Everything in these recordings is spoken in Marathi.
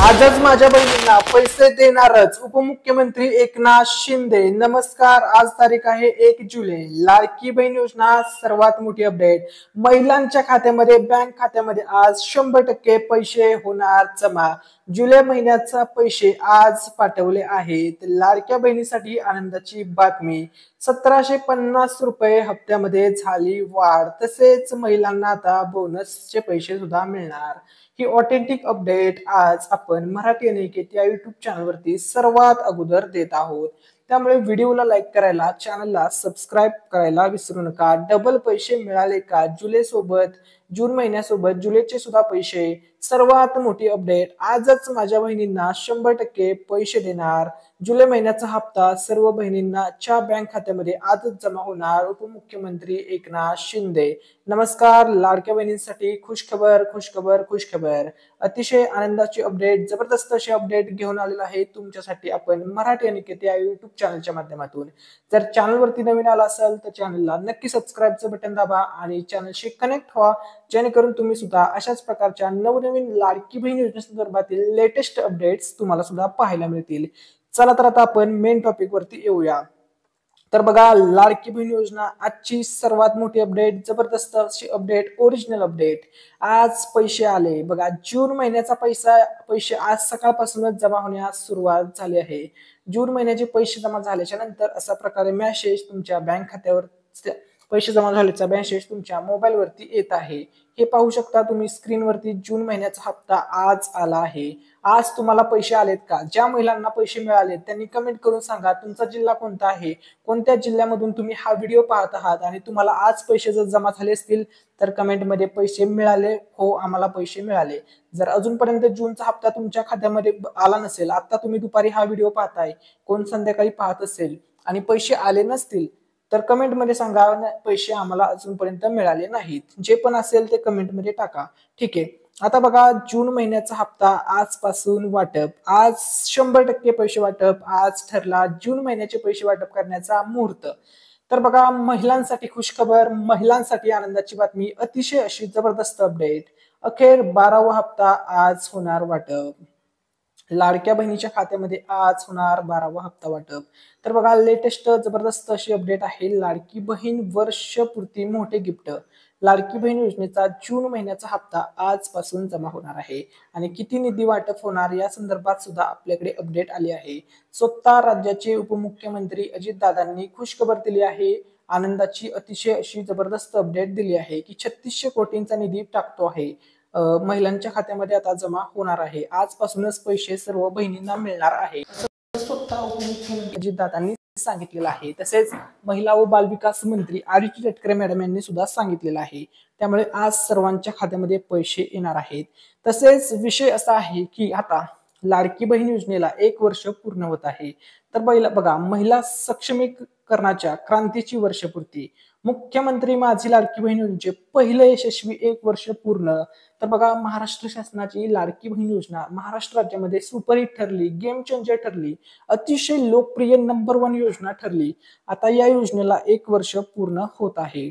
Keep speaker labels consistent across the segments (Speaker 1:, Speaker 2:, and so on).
Speaker 1: आजच माझ्या बहिणींना पैसे देणारच उपमुख्यमंत्री एकनाथ शिंदे। नमस्कार, आज तारीख आहे 1 जुलै। लाडकी बहीण योजना सर्वात मोठी अपडेट। महिलांच्या खात्यामध्ये बँक खात्यामध्ये आज 100% पैसे होणार जमा। जुलै महिन्याचा पैसे आज पाठवले आहेत। लाडक्या बहिणीसाठी आनंदाची बातमी, 1750 रुपये हप्त्यामध्ये झाली वाढ। तसेच महिलांना आता बोनसचे पैसे सुद्धा मिळणार। ही ऑथेंटिक अपडेट आज आपण मराठी अनिकेत या युट्यूब चॅनलवरती सर्वात अगोदर देत आहोत। त्यामुळे व्हिडिओला लाईक करायला, चॅनलला सबस्क्राईब करायला विसरू नका। डबल पैसे मिळाले का? जुलै सोबत जून महिन्यासोबत जुलैचे सुद्धा पैसे, सर्वात मोठी अपडेट। आजच माझ्या बहिणींना 100% पैसे देणार। जुलै महिन्याचा हप्ता सर्व बहिणींच्या बँक खात्यामध्ये आजच जमा होणार। उपमुख्यमंत्री एकनाथ शिंदे। नमस्कार, लाडक्या बहिणींसाठी खुशखबर खुशखबर खुशखबर। अतिशय आनंदाची अपडेट, जबरदस्त अशी अपडेट घेऊन आलेला आहे तुमच्यासाठी आपण मराठी अनिकेत या युट्यूब चॅनलच्या माध्यमातून। जर चॅनलवरती नवीन आला असाल तर चॅनलला नक्की सबस्क्राईबचं बटन दाबा आणि चॅनलशी कनेक्ट व्हा, जेणेकरून तुम्ही सुद्धा अशाच प्रकारच्या नवनवीन लाडकी बहीण योजनेसंदर्भातील लेटेस्ट अपडेट्स तुम्हाला सुद्धा पाहायला मिळतील। चला तर आता आपण मेन टॉपिक वरती येऊया। तर बघा, लाडकी बहीण योजना आजची सर्वात मोठी अपडेट, जबरदस्त अशी अपडेट, ओरिजिनल अपडेट। आज पैसे आले बघा। जून महिन्याचा पैसे आज सकाळपासूनच जमा होण्यास सुरुवात झाली आहे। जून महिन्याचे पैसे जमा झाल्याच्या नंतर अशा प्रकारे मेसेज तुमच्या बँक खात्यावर पैसे जमा झाल्याचा मेसेज तुमच्या मोबाईल वरती येत आहे। हे पाहू शकता तुम्ही स्क्रीनवरती। जून महिन्याचा हप्ता आज आला आहे। आज तुम्हाला पैसे आलेत का? ज्या महिलांना पैसे मिळाले त्यांनी कमेंट करून सांगा तुमचा जिल्हा कोणता आहे, कोणत्या जिल्ह्यामधून तुम्ही हा व्हिडिओ पाहत आहात आणि तुम्हाला आज पैसे जर जमा झाले असतील तर कमेंटमध्ये पैसे मिळाले हो, आम्हाला पैसे मिळाले। जर अजूनपर्यंत जूनचा हप्ता तुमच्या खात्यामध्ये आला नसेल, आता तुम्ही दुपारी हा व्हिडिओ पाहताय, कोण संध्याकाळी पाहत असेल आणि पैसे आले नसतील तर कमेंटमध्ये सांगा पैसे आम्हाला अजूनपर्यंत मिळाले नाहीत। जे पण असेल ते कमेंटमध्ये टाका, ठीक आहे। आता बघा, जून महिन्याचा हप्ता आजपासून वाटप, आज 100% पैसे वाटप आज ठरला। जून महिन्याचे पैसे वाटप करण्याचा मुहूर्त। तर बघा, महिलांसाठी खुशखबर, महिलांसाठी आनंदाची बातमी, अतिशय अशी जबरदस्त अपडेट। अखेर 12वा हप्ता आज होणार वाटप। लाडक्या बहिणीच्या खात्यामध्ये आज होणार 12वा हप्ता वाटप। तर बघा, लेटेस्ट जबरदस्त अशी अपडेट आहे। लाडकी बहीण वर्षपूर्ती मोठे गिफ्ट। लाडकी बहीण योजनेचा जून महिन्याचा हप्ता आजपासून जमा होणार आहे आणि किती निधी वाटप होणार या संदर्भात सुद्धा आपल्याकडे अपडेट आली आहे। स्वतः राज्याचे उपमुख्यमंत्री अजितदादांनी खुशखबर दिली आहे। आनंदाची अतिशय अशी जबरदस्त अपडेट दिली आहे की 3600 कोटींचा निधी टाकतो आहे, महिलांच्या खात्यामध्ये आता जमा होणार आहे। आजपासूनच पैसे सर्व बहिणींना मिळणार आहे, स्वतः उपमुख्यमंत्री अजितदादांनी सांगितलेलं आहे। तसेच महिला व बालविकास मंत्री आदिती तटकरे मॅडम यांनी सुद्धा सांगितलेलं आहे। त्यामुळे आज सर्वांच्या खात्यामध्ये पैसे येणार आहेत। तसेच विषय असा आहे की आता लाडकी बहीण योजनेला 1 वर्ष पूर्ण होत आहे। तर बघा, महिला सक्षमीकरणाच्या क्रांतीची वर्षपूर्ती, मुख्यमंत्री माझी लाडकी बहीण योजनेचे पहिले यशस्वी 1 वर्ष पूर्ण। तर बघा, महाराष्ट्र शासनाची लाडकी बहीण योजना महाराष्ट्र राज्यामध्ये सुपरहिट ठरली, गेम चेंजर ठरली, अतिशय लोकप्रिय नंबर 1 योजना ठरली। आता या योजनेला 1 वर्ष पूर्ण होत आहे।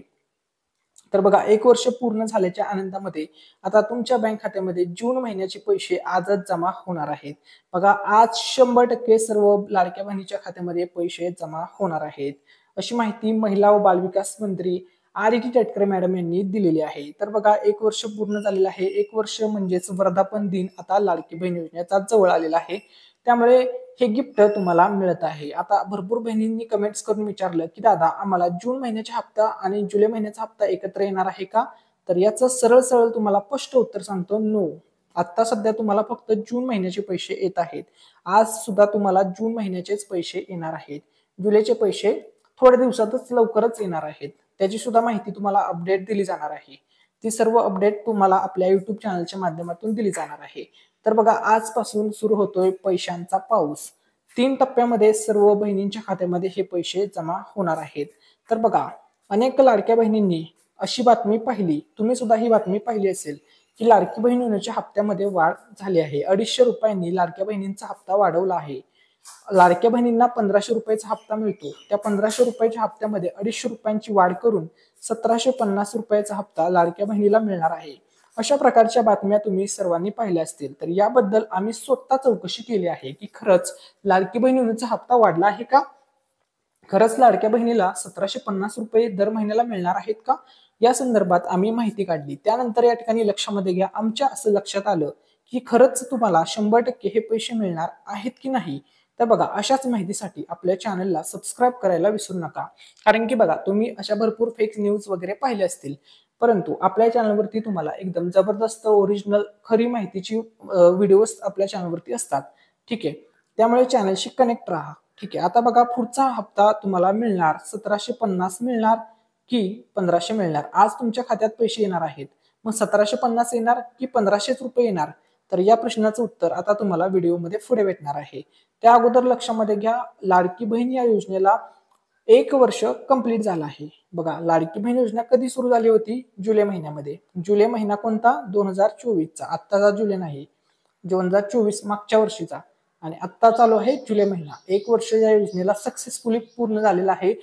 Speaker 1: तर बघा, 1 वर्ष पूर्ण झाल्याच्या आनंदामध्ये आता तुमच्या बँक खात्यामध्ये जून महिन्याचे पैसे आजच जमा होणार आहेत। बघा, आज 100% सर्व लाडक्या बहिणीच्या खात्यामध्ये पैसे जमा होणार आहेत, अशी माहिती महिला व बालविकास मंत्री आदिती तटकरे मॅडम यांनी दिलेली आहे। तर बघा, 1 वर्ष पूर्ण झालेलं आहे। 1 वर्ष म्हणजेच वर्धापन दिन आता लाडकी बहीण योजनेचा जवळ आलेला आहे। त्यामुळे हे गिफ्ट तुम्हाला मिळत आहे। आता भरपूर बहिणींनी कमेंट्स करून विचारलं की दादा, आम्हाला जून महिन्याचा हप्ता आणि जुलै महिन्याचा हप्ता एकत्र येणार आहे का? तर याचं सरळ सरळ तुम्हाला स्पष्ट उत्तर सांगतो, नो। आता सध्या तुम्हाला फक्त जून महिन्याचे पैसे येत आहेत। आज सुद्धा तुम्हाला जून महिन्याचेच पैसे येणार आहेत। जुलैचे पैसे थोड्या दिवसातच लवकरच येणार आहेत, त्याची सुद्धा माहिती तुम्हाला अपडेट दिली जाणार आहे। ती सर्व अपडेट तुम्हाला आपल्या युट्यूब चॅनलच्या माध्यमातून दिली जाणार आहे। तर बघा, आजपासून सुरू होतोय पैशांचा पाऊस। 3 टप्प्यामध्ये सर्व बहिणींच्या खात्यामध्ये हे पैसे जमा होणार आहेत। तर बघा, अनेक लाडक्या बहिणींनी अशी बातमी पाहिली, तुम्ही सुद्धा ही बातमी पाहिली असेल की लाडकी बहीण योजनेच्या हप्त्यामध्ये वाढ झाली आहे। 250 रुपयांनी लाडक्या बहिणींचा हप्ता वाढवला आहे। लाडक्या बहिणींना 1500 रुपयाचा हप्ता मिळतो, त्या 1500 रुपयाच्या हप्त्यामध्ये 250 रुपयांची वाढ करून 1750 रुपयाचा हप्ता लाडक्या बहिणीला मिळणार आहे। अशा प्रकारच्या बातम्या तुम्ही सर्वांनी पाहिल्या असतील, तर याबद्दल आम्ही स्वतः चौकशी केली आहे की खरंच लाडकी बहीण योजनेचा हप्ता वाढला आहे का? खरंच लाडक्या बहिणीला 1750 रुपये दर महिन्याला मिळणार आहेत का? या संदर्भात आम्ही माहिती काढली. त्यानंतर या ठिकाणी लक्षामध्ये घ्या, आमच्या असं लक्षात आलं की खरंच तुम्हाला 100% हे पैसे मिळणार आहेत की नाही. तर बघा, अशाच माहितीसाठी आपल्या चॅनलला सबस्क्राईब करायला विसरू नका. कारण की बघा, तुम्ही अशा भरपूर फेक न्यूज वगैरे पाहिले असतील, परंतु आपल्या चॅनलवरती तुम्हाला एकदम जबरदस्त ओरिजिनल खरी माहितीची व्हिडिओज आपल्या चॅनलवरती असतात. ठीक आहे, त्यामुळे चॅनलशी कनेक्ट राहा. ठीक आहे, आता बघा, पुढचा हप्ता तुम्हाला मिळणार 1750 मिळणार की 1500 मिळणार? आज तुमच्या खात्यात पैसे येणार आहेत, मग 1750 येणार की 1500 रुपये येणार? तर या प्रश्नाचं उत्तर आता तुम्हाला व्हिडिओमध्ये पुढे भेटणार आहे. त्या अगोदर लक्षामध्ये घ्या, लाडकी बहीण या योजनेला 1 वर्ष कंप्लीट झालं आहे. बघा, लाडकी बहीण योजना कधी सुरू झाली होती? जुलै महिन्यामध्ये. जुलै महिना कोणता? 2024चा. आत्ताचा जुलै नाही, 2024 मागच्या वर्षीचा. आणि आत्ता चालू आहे जुलै महिना. 1 वर्ष या योजनेला सक्सेसफुली पूर्ण झालेला आहे.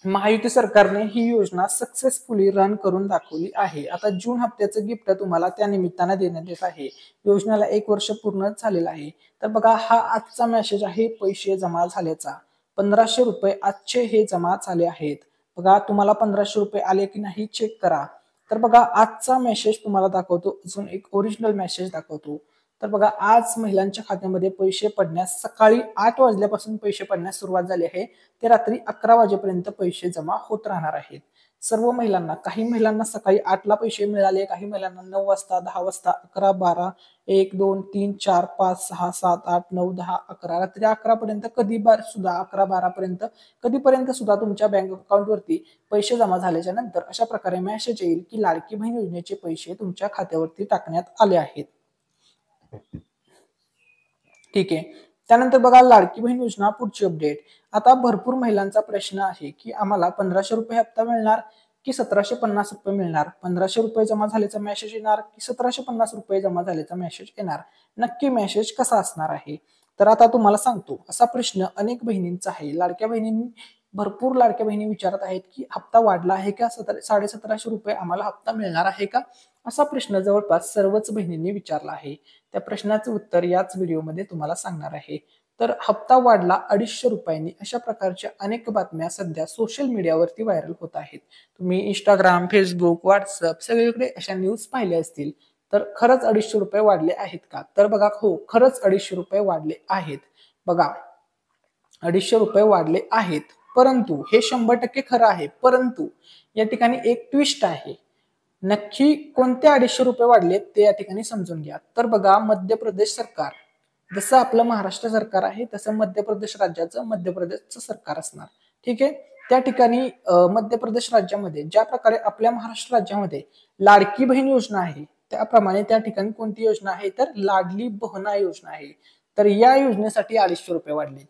Speaker 1: महायुती सरकारने ही योजना सक्सेसफुली रन करून दाखवली आहे. आता जून हप्त्याचं गिफ्ट तुम्हाला त्या निमित्तानं देण्यात येत आहे. योजनेला 1 वर्ष पूर्ण झालेलं आहे. तर बघा, हा आजचा मेसेज आहे पैसे जमा झाल्याचा. 1500 रुपये आजचे हे जमा झाले आहेत. बघा, तुम्हाला 1500 रुपये आले की नाही चेक करा. तर बघा, आजचा मेसेज तुम्हाला दाखवतो, अजून एक ओरिजिनल मेसेज दाखवतो. तर बघा, आज महिलांच्या खात्यामध्ये पैसे पडण्यास सकाळी 8 वाजल्यापासून पैसे पडण्यास सुरुवात झाली आहे. ते रात्री 11 वाजेपर्यंत पैसे जमा होत राहणार आहेत सर्व महिलांना. काही महिलांना सकाळी 8ला पैसे मिळाले, काही महिलांना 9 वाजता, 10 वाजता, 11, 12, 1, 2, 3, 4, 5, 6, 7, 8, 9, 10, 11, रात्री 11 पर्यंत, कधी सुद्धा 11, 12 पर्यंत, कधीपर्यंत सुद्धा तुमच्या बँक अकाउंटवरती पैसे जमा झाल्याच्या नंतर अशा प्रकारे मेसेज येईल की लाडकी बहीण योजनेचे पैसे तुमच्या खात्यावरती टाकण्यात आले आहेत. ठीक आहे, त्यानंतर बघा, लाडकी बहीण योजना पुढची अपडेट. आता भरपूर महिलांचा प्रश्न आहे की आम्हाला 1500 रुपये हप्ता मिळणार की 1750 रुपये मिळणार? 1500 रुपये जमा झाल्याचा मेसेज येणार की 1750 रुपये जमा झाल्याचा मेसेज येणार? नक्की मेसेज कसा असणार आहे? तर आता तुम्हाला सांगतो. असा प्रश्न अनेक बहिणींचा आहे. भरपूर लाडक्या बहिणी विचारत आहेत की हप्ता वाढला आहे का? 1750 रुपये आम्हाला हप्ता मिळणार आहे का? असा प्रश्न जवळपास सर्वच बहिणींनी विचारला आहे. त्या प्रश्नाचं उत्तर याच व्हिडिओमध्ये तुम्हाला सांगणार आहे. तर हप्ता वाढला 250 रुपयांनी, अशा प्रकारच्या अनेक बातम्या सध्या सोशल मीडियावरती व्हायरल होत आहेत. तुम्ही इंस्टाग्राम, फेसबुक, व्हॉट्सअप सगळीकडे अशा न्यूज पाहिल्या असतील. तर खरंच 250 रुपये वाढले आहेत का? तर बघा, हो, खरंच 250 रुपये वाढले आहेत. बघा, 250 रुपये वाढले आहेत, परंतु हे 100% खरं आहे. परंतु या ठिकाणी एक ट्विस्ट आहे. नक्की कोणते 250 रुपये वाढलेत ते या ठिकाणी समजून घ्या. तर बघा, मध्य प्रदेश सरकार, जसं आपलं महाराष्ट्र सरकार आहे तसं मध्य प्रदेश राज्याचं मध्य प्रदेशचं सरकार असणार. ठीक आहे, त्या ठिकाणी मध्य प्रदेश राज्यामध्ये ज्या प्रकारे आपल्या महाराष्ट्र राज्यामध्ये लाडकी बहीण योजना आहे, त्याप्रमाणे त्या ठिकाणी कोणती योजना आहे? तर लाडली बहना योजना आहे. तर या योजनेसाठी 250 रुपये वाढले.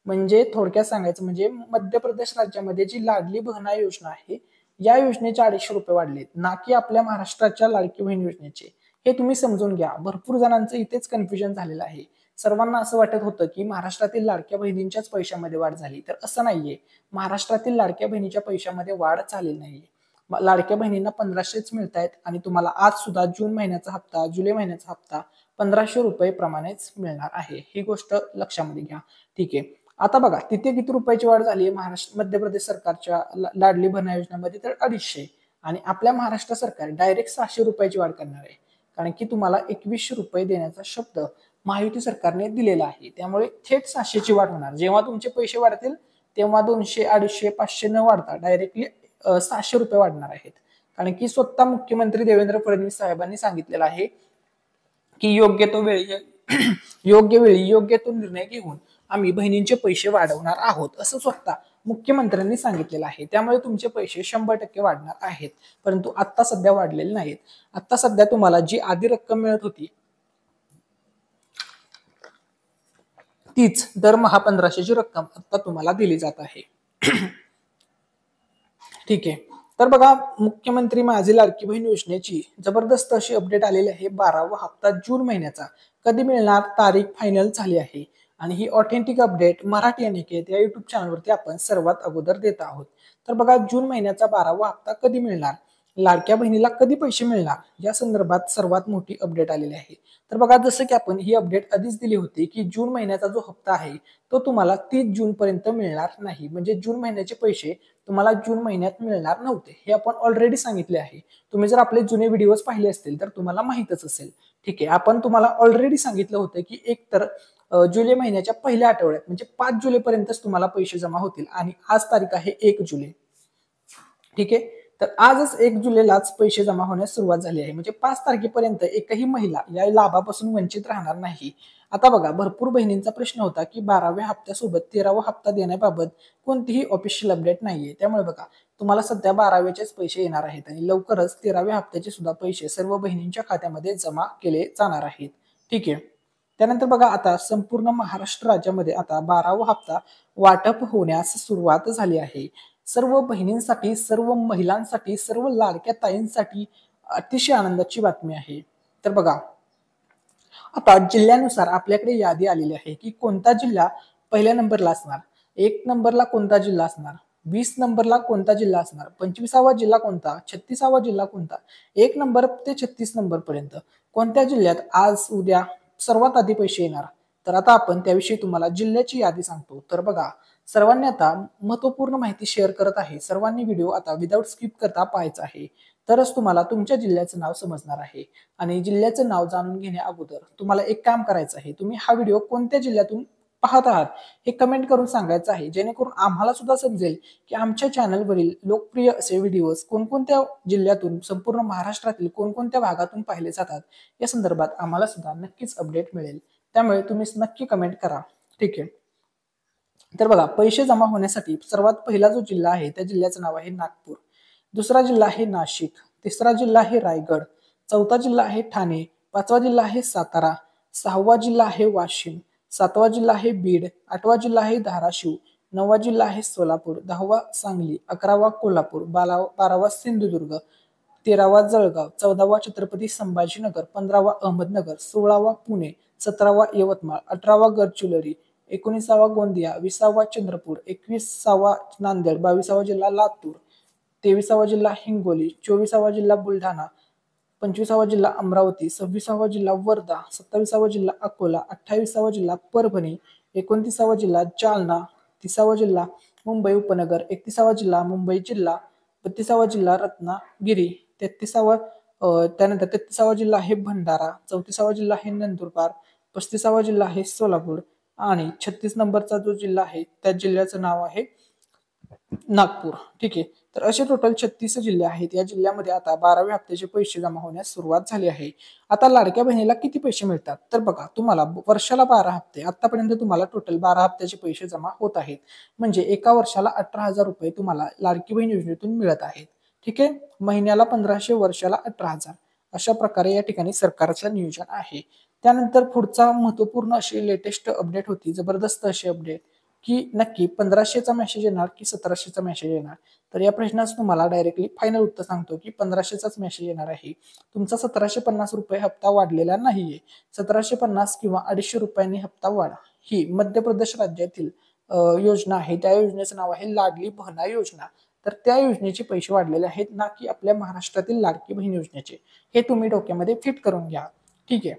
Speaker 1: म्हणजे थोडक्यात सांगायचं म्हणजे मध्य प्रदेश राज्यामध्ये जी लाडली बहना योजना आहे, या योजनेचे 250 रुपये वाढलेत, ना की आपल्या महाराष्ट्राच्या लाडकी बहीण योजनेचे. हे तुम्ही समजून घ्या. भरपूर जणांचं इथेच कन्फ्युजन झालेलं आहे. सर्वांना असं वाटत होतं की महाराष्ट्रातील लाडक्या बहिणींच्याच पैशामध्ये वाढ झाली, तर असं नाहीये. महाराष्ट्रातील लाडक्या बहिणीच्या पैशामध्ये वाढ झालेली नाहीये. लाडक्या बहिणींना 1500च मिळत आहेत आणि तुम्हाला आज सुद्धा जून महिन्याचा हप्ता, जुलै महिन्याचा हप्ता 1500 रुपये प्रमाणेच मिळणार आहे. ही गोष्ट लक्षामध्ये घ्या. ठीक आहे, आता बघा, तिथे किती रुपयाची वाढ झाली आहे महाराष्ट्र मध्य प्रदेश सरकारच्या लाडली बहना योजनेमध्ये? तर 250. आणि आपल्या महाराष्ट्र सरकार डायरेक्ट 700 रुपयाची वाढ करणार आहे. कारण की तुम्हाला 2100 रुपये देण्याचा शब्द महायुती सरकारने दिलेला आहे. त्यामुळे थेट 700ची वाढ होणार. जेव्हा तुमचे पैसे वाढतील तेव्हा 200, 250, 500 न वाढता डायरेक्टली 700 रुपये वाढणार आहेत. कारण की स्वतः मुख्यमंत्री देवेंद्र फडणवीस साहेबांनी सांगितलेलं आहे की योग्य वेळी योग्य तो निर्णय घेऊन आम्ही बहिणींचे पैसे वाढवणार आहोत, असं स्वतः मुख्यमंत्र्यांनी सांगितलेलं आहे. त्यामुळे तुमचे पैसे 100% वाढणार आहेत. परंतु आता सध्या वाढलेले नाहीत. आता सध्या तुम्हाला जी आधी रक्कम मिळत होती तीच दरमहा 1500ची रक्कम आता तुम्हाला दिली जात आहे. ठीक आहे, तर बघा, मुख्यमंत्री माझी लाडकी बहीण योजनेची जबरदस्त अशी अपडेट आलेली आहे. 12वा हप्ता जून महिन्याचा कधी मिळणार? तारीख फायनल झाली आहे. आणि ही ऑथेंटिक अपडेट मराठी अनिकेत या युट्यूब चॅनलवरती आपण सर्वात अगोदर देत आहोत. तर बघा, जून महिन्याचा 12वा हप्ता कधी मिळणार? लाडक्या बहिणीला कधी पैसे मिळणार या संदर्भात सर्वात मोठी अपडेट आलेली आहे। तर बघा, जसं की आपण ही अपडेट आधीच दिली होती की जून महिन्याचा जो हप्ता आहे तो तुम्हाला 30 जून पर्यंत मिळणार नाही, म्हणजे जून महिन्याचे पैसे तुम्हाला जून महिन्यात मिळणार नव्हते, हे आपण ऑलरेडी सांगितले आहे। तुम्ही जर आपले जुने व्हिडिओज पाहिले असतील तर तुम्हाला माहितच असेल। ठीक आहे, आपण तुम्हाला ऑलरेडी सांगितलं होतं की एक तर जुलै महिन्याच्या पहिल्या आठवड्यात म्हणजे 5 जुलैपर्यंतच तुम्हाला पैसे जमा होतील आणि आज तारीख आहे 1 जुलै। ठीक आहे, तर आजच 1 जुलैलाच पैसे जमा होण्यास सुरुवात झाली आहे, म्हणजे 5 तारखेपर्यंत एकही महिला या लाभापासून वंचित राहणार नाही। आता बघा, भरपूर बहिणींचा प्रश्न होता की 12व्या हप्त्यासोबत 13वा हप्ता देण्याबाबत कोणतीही ऑफिशियल अपडेट नाहीये, त्यामुळे बघा तुम्हाला सध्या 12वेचेच पैसे येणार आहेत आणि लवकरच 13व्या हप्त्याचे सुद्धा पैसे सर्व बहिणींच्या खात्यामध्ये जमा केले जाणार आहेत। ठीक आहे, त्यानंतर बघा, आता संपूर्ण महाराष्ट्र राज्यामध्ये आता 12वा हप्ता वाटप होण्यास सुरुवात झाली आहे। सर्व बहिणींसाठी, सर्व महिलांसाठी, सर्व लाडक्या ताईंसाठी अतिशय आनंदाची बातमी आहे। तर बघा, आता जिल्ह्यानुसार आपल्याकडे यादी आलेली आहे की कोणता जिल्हा पहिल्या नंबरला असणार, 1 नंबरला कोणता जिल्हा असणार, 20 नंबरला कोणता जिल्हा असणार, 25वा जिल्हा कोणता, 36वा जिल्हा कोणता, 1 नंबर ते 36 नंबर पर्यंत कोणत्या जिल्ह्यात आज उद्या सर्वात आधी पैसे येणार। तर आता आपण त्याविषयी तुम्हाला जिल्ह्याची यादी सांगतो। तर बघा, सर्वांनी आता महत्वपूर्ण माहिती शेअर करत आहे, सर्वांनी व्हिडिओ आता विदाउट स्किप करता पाहायचा आहे, तरच तुम्हाला तुमच्या जिल्ह्याचं नाव समजणार आहे। आणि जिल्ह्याचं नाव जाणून घेण्या अगोदर तुम्हाला एक काम करायचं आहे, तुम्ही हा व्हिडिओ कोणत्या जिल्ह्यातून पाहत आहात हे कमेंट करून सांगायचं आहे, जेणेकरून आम्हाला सुद्धा समजेल की आमच्या चॅनलवरील लोकप्रिय असे व्हिडिओज कोणकोणत्या जिल्ह्यातून, संपूर्ण महाराष्ट्रातील कोणकोणत्या भागातून पाहिले जातात या संदर्भात आम्हाला सुद्धा नक्कीच अपडेट मिळेल। त्यामुळे तुम्ही नक्की कमेंट करा। ठीक आहे, तर बघा, पैसे जमा होण्यासाठी सर्वात पहिला जो जिल्हा आहे त्या जिल्ह्याचं नाव आहे नागपूर, दुसरा जिल्हा आहे नाशिक, तिसरा जिल्हा आहे रायगड, चौथा जिल्हा आहे ठाणे, पाचवा जिल्हा आहे सातारा, सहावा जिल्हा आहे वाशिम, सातवा जिल्हा आहे बीड, आठवा जिल्हा आहे धाराशिव, नववा जिल्हा आहे सोलापूर, 10वा सांगली, 11वा कोल्हापूर, 12वा सिंधुदुर्ग, 13वा जळगाव, 14वा छत्रपती संभाजीनगर, 15वा अहमदनगर, 16वा पुणे, 17वा यवतमाळ, 18वा गडचिरोली, 19वा गोंदिया, 20वा चंद्रपूर, 21वा नांदेड, 22वा जिल्हा लातूर, 23वा जिल्हा हिंगोली, 24वा जिल्हा बुलढाणा, 25वा जिल्हा अमरावती, 26वा जिल्हा वर्धा, 27वा जिल्हा अकोला, 28वा जिल्हा परभणी, 29वा जिल्हा जालना, 30वा जिल्हा मुंबई उपनगर, 31वा जिल्हा मुंबई जिल्हा, 32वा जिल्हा रत्नागिरी, 33वा जिल्हा आहे भंडारा, 34वा जिल्हा आहे नंदुरबार, 35वा जिल्हा आहे सोलापूर आणि 36 नंबरचा जो जिल्हा आहे त्या जिल्ह्याचं नाव आहे नागपूर। ठीक आहे, तर असे टोटल 36 जिल्हे आहेत। या जिल्ह्यामध्ये आता 12व्या हप्त्याचे पैसे जमा होण्यास सुरुवात झाली आहे। आता लाडक्या बहिणीला किती पैसे मिळतात, तर बघा, तुम्हाला वर्षाला 12 हप्ते, आतापर्यंत तुम्हाला टोटल 12 हप्त्याचे पैसे जमा होत आहेत, म्हणजे एका वर्षाला 18,000 रुपये तुम्हाला लाडकी बहीण योजनेतून मिळत आहेत। ठीक आहे, महिन्याला 1500, वर्षाला 18,000, अशा प्रकारे या ठिकाणी सरकारचं नियोजन आहे। त्यानंतर पुढचा महत्वपूर्ण अशी लेटेस्ट अपडेट होती, जबरदस्त अशी अपडेट, की नक्की 1500चा मेसेज येणार की 1700चा मेसेज येणार। तर या प्रश्नाचं तुम्हाला डायरेक्टली फायनल उत्तर सांगतो की 1500चाच मेसेज येणार आहे। तुमचा 1750 रुपये हप्ता वाढलेला नाहीये, 1750 किंवा 250 रुपयांनी हप्ता वाढा। ही मध्य प्रदेश राज्यातील योजना आहे, त्या योजनेचं नाव आहे लाडली बहना योजना। तर त्या योजनेचे पैसे वाढलेले आहेत, ना की आपल्या महाराष्ट्रातील लाडकी बहीण योजनेचे, हे तुम्ही डोक्यामध्ये फिट करून घ्या। ठीक आहे,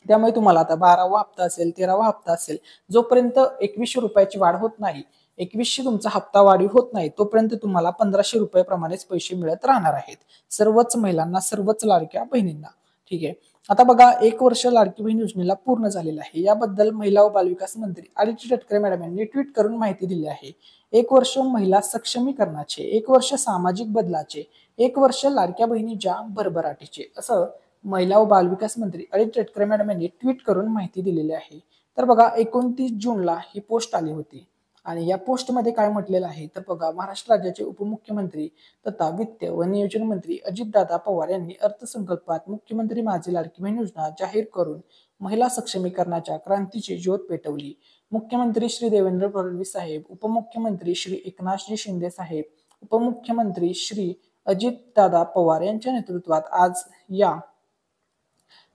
Speaker 1: त्यामुळे तुम्हाला आता 12वा हप्ता असेल, 13वा हप्ता असेल, जोपर्यंत 2100 रुपयाची वाढ होत नाही, 2100 तुमचा हप्ता वाढीव होत नाही, तोपर्यंत तुम्हाला 1500 रुपयाप्रमाणेच पैसे मिळत राहणार आहेत, सर्वच महिलांना, सर्वच लाडक्या बहिणींना। ठीक आहे, आता बघा, 1 वर्ष लाडकी बहीण योजनेला पूर्ण झालेलं आहे, याबद्दल महिला व बालविकास मंत्री आदिती तटकरे मॅडम यांनी ट्विट करून माहिती दिली आहे। 1 वर्ष महिला सक्षमीकरणाचे, 1 वर्ष सामाजिक बदलाचे, 1 वर्ष लाडक्या बहिणीच्या भरभराटीचे, असं महिला व बालविकास मंत्री आदिती तटकरे मॅडम यांनी ट्विट करून माहिती दिलेली आहे। तर बघा, 29 जूनला ही पोस्ट आली होती आणि या पोस्टमध्ये काय म्हटलेलं आहे, तर बघा, महाराष्ट्र राज्याचे उपमुख्यमंत्री तथा वित्त व नियोजन मंत्री अजितदादा पवार यांनी अर्थसंकल्पात मुख्यमंत्री माझी लाडकी बहीण योजना जाहीर करून महिला सक्षमीकरणाच्या क्रांतीची ज्योत पेटवली। मुख्यमंत्री श्री देवेंद्र फडणवीस साहेब, उपमुख्यमंत्री श्री एकनाथजी शिंदे साहेब, उपमुख्यमंत्री श्री अजितदादा पवार यांच्या नेतृत्वात आज या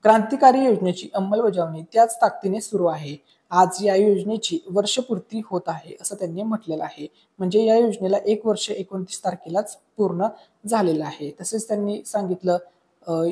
Speaker 1: क्रांतिकारी योजनेची अंमलबजावणी त्याच ताकदीने सुरू आहे. आज या योजनेची वर्षपूर्ती होत आहे असं त्यांनी म्हटलेलं आहे. म्हणजे या योजनेला 1 वर्ष 29 तारखेलाच पूर्ण झालेलं आहे. तसेच त्यांनी सांगितलं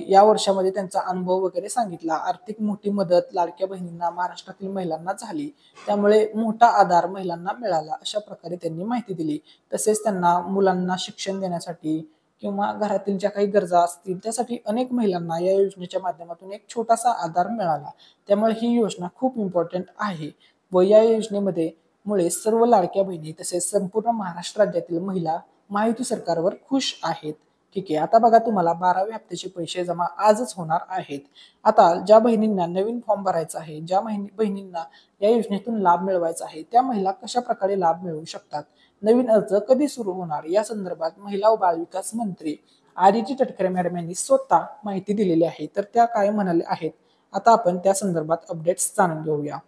Speaker 1: या वर्षामध्ये त्यांचा अनुभव वगैरे सांगितला. आर्थिक मोठी मदत लाडक्या बहिणींना महाराष्ट्रातील महिलांना झाली. त्यामुळे मोठा आधार महिलांना मिळाला अशा प्रकारे त्यांनी माहिती दिली. तसेच त्यांना मुलांना शिक्षण देण्यासाठी किंवा घरातील ज्या काही गरजा असतील त्यासाठी अनेक महिलांना या योजनेच्या माध्यमातून एक छोटासा आधार मिळाला. त्यामुळे ही योजना खूप इम्पॉर्टंट आहे व या योजनेमध्ये मुळे सर्व लाडक्या बहिणी तसेच संपूर्ण महाराष्ट्र राज्यातील महिला महायुती सरकारवर खुश आहेत. ठीक आहे, आता बघा तुम्हाला 12व्या हप्त्याचे पैसे जमा आजच होणार आहेत. आता ज्या बहिणींना नवीन फॉर्म भरायचा आहे, ज्या बहिणींना या योजनेतून लाभ मिळवायचा आहे, त्या महिला कशा प्रकारे लाभ मिळवू शकतात, नवीन अर्ज कधी सुरू होणार या संदर्भात महिला व बालविकास मंत्री आदिती तटकरे मॅडम यांनी स्वतः माहिती दिलेली आहे. तर त्या काय म्हणाले आहेत आता आपण त्या संदर्भात अपडेट्स जाणून घेऊया.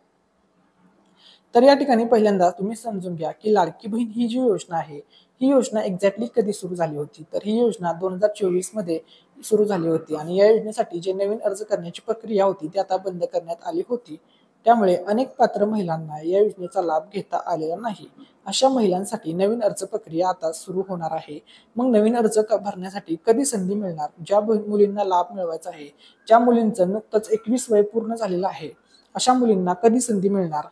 Speaker 1: तर या ठिकाणी पहिल्यांदा तुम्ही समजून घ्या की लाडकी बहीण ही जी योजना आहे ही योजना एक्झॅक्टली कधी सुरू झाली होती. तर ही योजना 2024 मध्ये सुरू झाली होती आणि या योजनेसाठी जे नवीन अर्ज करण्याची प्रक्रिया होती ती आता बंद करण्यात आली होती. त्यामुळे अनेक पात्र महिलांना या योजनेचा लाभ घेता आलेला नाही. अशा महिलांसाठी नवीन अर्ज प्रक्रिया आता सुरू होणार आहे. मग नवीन अर्ज भरण्यासाठी कधी संधी मिळणार, ज्या मुलींना लाभ मिळवायचा आहे, ज्या मुलींचं नुकतंच 21 वय पूर्ण झालेलं आहे, अशा मुलींना कधी संधी मिळणार.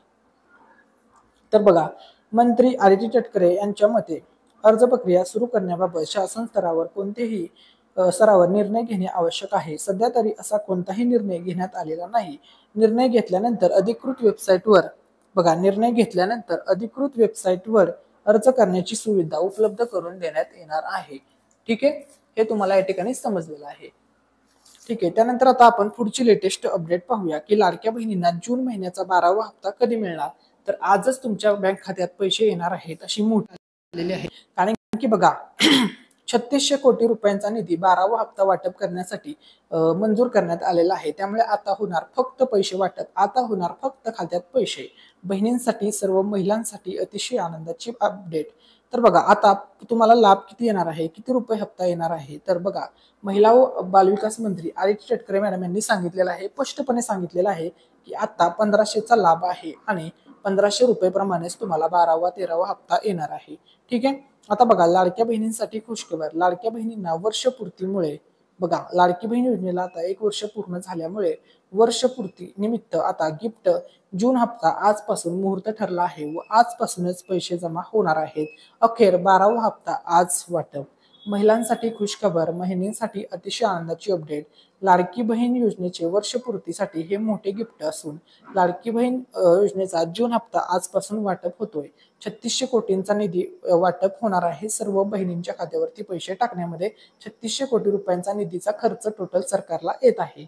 Speaker 1: तर बघा, मंत्री आदिती तटकरे यांच्या मते अर्ज प्रक्रिया सुरू करण्याबाबत शासन स्तरावर कोणतेही स्तरावर निर्णय घेणे आवश्यक आहे. सध्या तरी असा कोणताही निर्णय घेण्यात आलेला नाही. निर्णय घेतल्यानंतर अधिकृत वेबसाईटवर अर्ज करण्याची सुविधा उपलब्ध करून देण्यात येणार आहे. ठीक आहे, हे तुम्हाला या ठिकाणी समजलेलं आहे. ठीक आहे, त्यानंतर आता आपण पुढची लेटेस्ट अपडेट पाहूया की लाडक्या बहिणींना जून महिन्याचा 12वा हप्ता कधी मिळणार. तर आजच तुमच्या बँक खात्यात पैसे येणार आहेत अशी मोठी आलेली आहे. कारण की बघा 3600 कोटी रुपयांचा निधी 12वा हप्ता वाटप करण्यासाठी मंजूर करण्यात आलेला आहे. त्यामुळे आता होणार फक्त पैसे वाटप, आता होणार फक्त खात्यात पैसे. बहिणींसाठी सर्व महिलांसाठी अतिशय आनंदाची अपडेट. तर बघा आता तुम्हाला लाभ किती येणार आहे, किती रुपये हप्ता येणार आहे. तर बघा, महिला व बालविकास मंत्री आदिती तटकरे मॅडम यांनी सांगितलेलं आहे, स्पष्टपणे सांगितलेलं आहे की आता 1500चा लाभ आहे आणि 1500 रुपये प्रमाणेच तुम्हाला 12वा 13वा हप्ता येणार आहे. ठीक आहे, आता बघा लाडक्या बहिणींसाठी खुशखबर. लाडक्या बहिणींना वर्षपूर्तीमुळे बघा, लाडकी बहीण योजनेला आता 1 वर्ष पूर्ण झाल्यामुळे वर्षपूर्ती निमित्त आता गिफ्ट जून हप्ता आजपासून मुहूर्त ठरला आहे व आजपासूनच पैसे जमा होणार आहेत. अखेर 12वा हप्ता आज वाटप. महिलांसाठी खुशखबर, बहिणींसाठी अतिशय आनंदाची अपडेट. लाडकी बहीण योजनेचे वर्षपूर्तीसाठी हे मोठे गिफ्ट असून लाडकी बहीण योजनेचा जून हप्ता आजपासून वाटप होतोय. 3600 कोटींचा निधी वाटप होणार आहे. सर्व बहिणींच्या खात्यावरती पैसे टाकण्यामध्ये 3600 कोटी रुपयांचा निधीचा खर्च टोटल सरकारला येत आहे.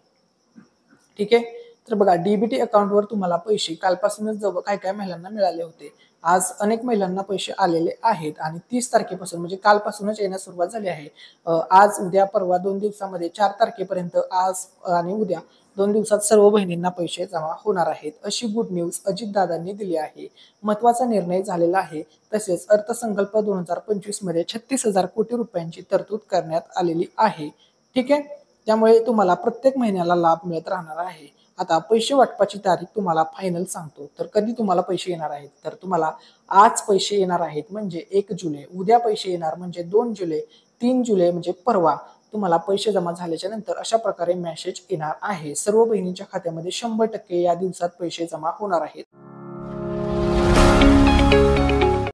Speaker 1: ठीक आहे, तर बघा डीबीटी अकाउंटवर तुम्हाला पैसे कालपासूनच काय काय महिलांना मिळाले होते. आज अनेक महिलांना पैसे आलेले आहेत आणि 30 तारखेपासून म्हणजे कालपासूनच येण्यास सुरुवात झाली आहे. आज उद्या परवा 2 दिवसामध्ये 4 तारखेपर्यंत आज आणि उद्या 2 दिवसात सर्व बहिणींना पैसे जमा होणार आहेत अशी गुड न्यूज अजितदादांनी दिली आहे. महत्वाचा निर्णय झालेला आहे. तसेच अर्थसंकल्प 2025 मध्ये 36,000 कोटी रुपयांची तरतूद करण्यात आलेली आहे. ठीक आहे, त्यामुळे तुम्हाला प्रत्येक महिन्याला लाभ मिळत राहणार आहे. आता पैसे वाटपाची तारीख तुम्हाला फायनल सांगतो. तर कधी तुम्हाला पैसे येणार आहेत, तर तुम्हाला आज पैसे येणार आहेत म्हणजे 1 जुलै, उद्या पैसे येणार म्हणजे 2 जुलै, 3 जुलै म्हणजे परवा तुम्हाला पैसे जमा झाल्याच्या नंतर अशा प्रकारे मेसेज येणार आहे. सर्व बहिणींच्या खात्यामध्ये 100% या दिवसात पैसे जमा होणार आहेत.